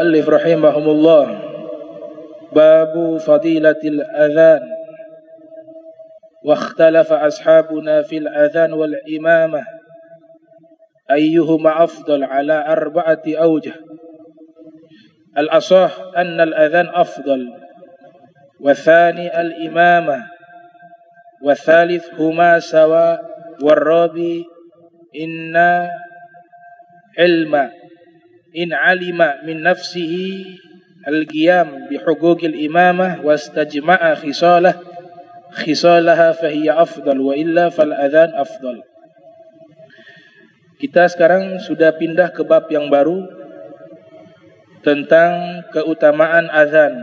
المؤلف رحمه الله باب فضيلة الأذان واختلف أصحابنا في الأذان والإمامة أيهما أفضل على 4 أوجه. الأصح أن الأذان أفضل، والثاني الإمامة، والثالث هما سواء، والرابع إن علم من نفسه القيام بحقوق الإمامة واستجمع خصالها فهي أفضل وإلا فالأذان أفضل. Kita sekarang sudah pindah ke bab yang baru tentang keutamaan azan.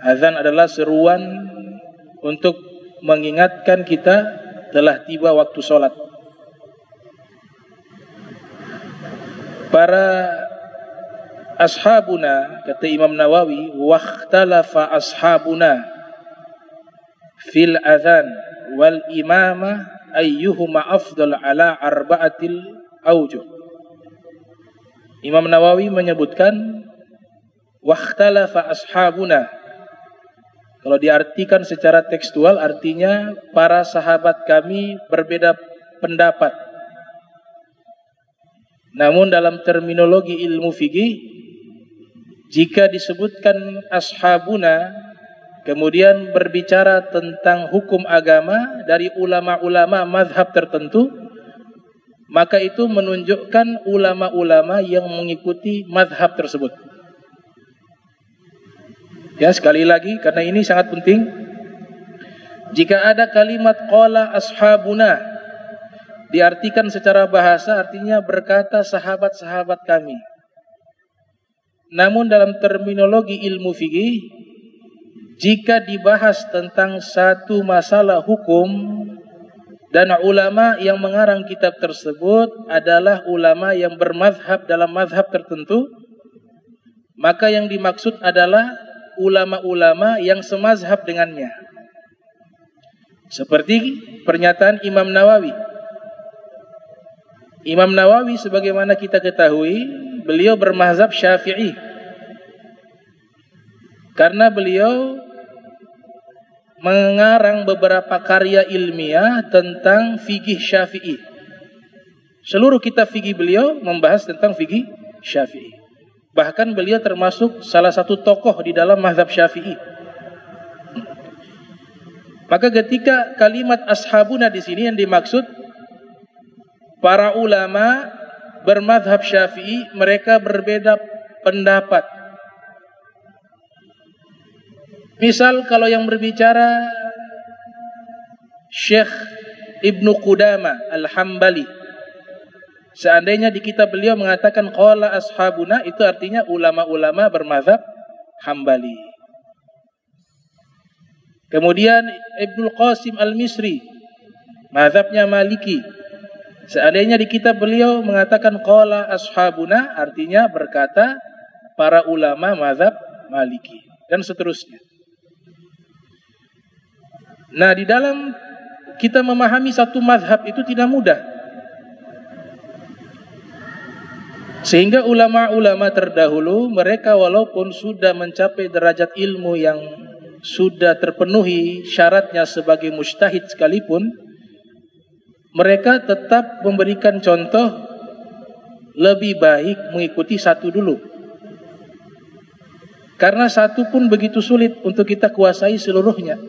Azan adalah seruan untuk mengingatkan kita telah tiba waktu sholat. Para ashabuna, kata Imam Nawawi, wakhtalafa ashabuna fil azan wal imamah ayyuhuma afdal ala 4 awjuh. Imam Nawawi menyebutkan wakhtalafa ashabuna. Kalau diartikan secara tekstual artinya para sahabat kami berbeda pendapat. Namun dalam terminologi ilmu fikih, jika disebutkan ashabuna kemudian berbicara tentang hukum agama dari ulama-ulama mazhab tertentu, maka itu menunjukkan ulama-ulama yang mengikuti mazhab tersebut. Ya, sekali lagi karena ini sangat penting. Jika ada kalimat qala ashabuna diartikan secara bahasa artinya berkata sahabat-sahabat kami. Namun dalam terminologi ilmu fikih, jika dibahas tentang satu masalah hukum dan ulama yang mengarang kitab tersebut adalah ulama yang bermazhab dalam mazhab tertentu, maka yang dimaksud adalah ulama-ulama yang semazhab dengannya. Seperti pernyataan Imam Nawawi. Imam Nawawi sebagaimana kita ketahui, beliau bermazhab Syafi'i. Karena beliau mengarang beberapa karya ilmiah tentang fikih Syafi'i. Seluruh kitab fikih beliau membahas tentang fikih Syafi'i. Bahkan beliau termasuk salah satu tokoh di dalam mazhab Syafi'i. Maka ketika kalimat ashabuna di sini yang dimaksud para ulama bermazhab Syafi'i, mereka berbeda pendapat. Misal kalau yang berbicara Syekh Ibnu Qudamah Al-Hambali, seandainya di kitab beliau mengatakan qala ashabuna, itu artinya ulama-ulama bermazhab Hambali. Kemudian Ibnu Qasim Al-Misri, mazhabnya Maliki. Seandainya di kitab beliau mengatakan qala ashabuna, artinya berkata para ulama mazhab Maliki, dan seterusnya. Nah, di dalam kita memahami satu mazhab itu tidak mudah. Sehingga ulama-ulama terdahulu, mereka walaupun sudah mencapai derajat ilmu yang sudah terpenuhi syaratnya sebagai mujtahid sekalipun, mereka tetap memberikan contoh lebih baik mengikuti satu dulu. Karena satu pun begitu sulit untuk kita kuasai seluruhnya.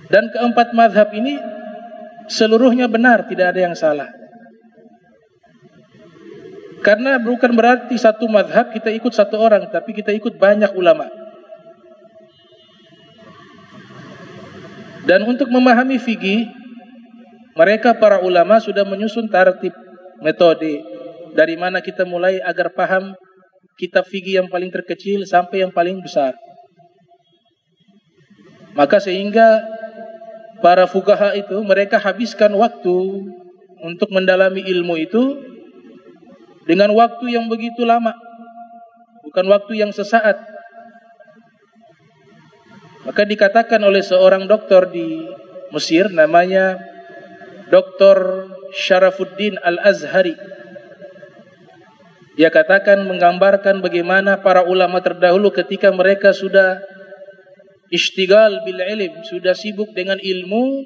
Dan keempat mazhab ini seluruhnya benar, tidak ada yang salah. Karena bukan berarti satu mazhab kita ikut satu orang, tapi kita ikut banyak ulama. Dan untuk memahami fikih, mereka para ulama sudah menyusun tertib metode dari mana kita mulai agar paham kitab fikih yang paling terkecil sampai yang paling besar. Maka sehingga para fuqaha itu mereka habiskan waktu untuk mendalami ilmu itu dengan waktu yang begitu lama, bukan waktu yang sesaat. Maka dikatakan oleh seorang doktor di Mesir namanya Dr. Syarafuddin Al-Azhari. Dia katakan menggambarkan bagaimana para ulama terdahulu ketika mereka sudah ishtigal bil ilm, sudah sibuk dengan ilmu,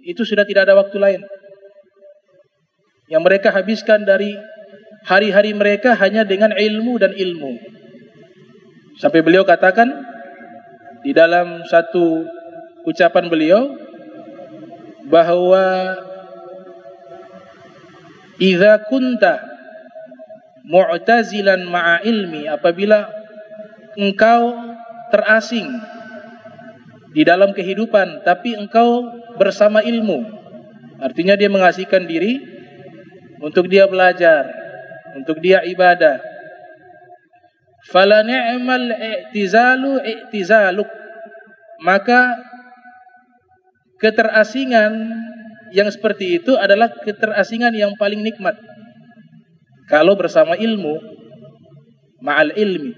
itu sudah tidak ada waktu lain. Yang mereka habiskan dari hari-hari mereka hanya dengan ilmu dan ilmu. Sampai beliau katakan di dalam satu ucapan beliau bahwa idza kunta mu'tazilan ma'a ilmi, apabila engkau terasing di dalam kehidupan tapi engkau bersama ilmu, artinya dia mengasihkan diri untuk dia belajar, untuk dia ibadah. Fala ni'mal i'tizalu i'tizaluk, maka keterasingan yang seperti itu adalah keterasingan yang paling nikmat kalau bersama ilmu, ma'al ilmi.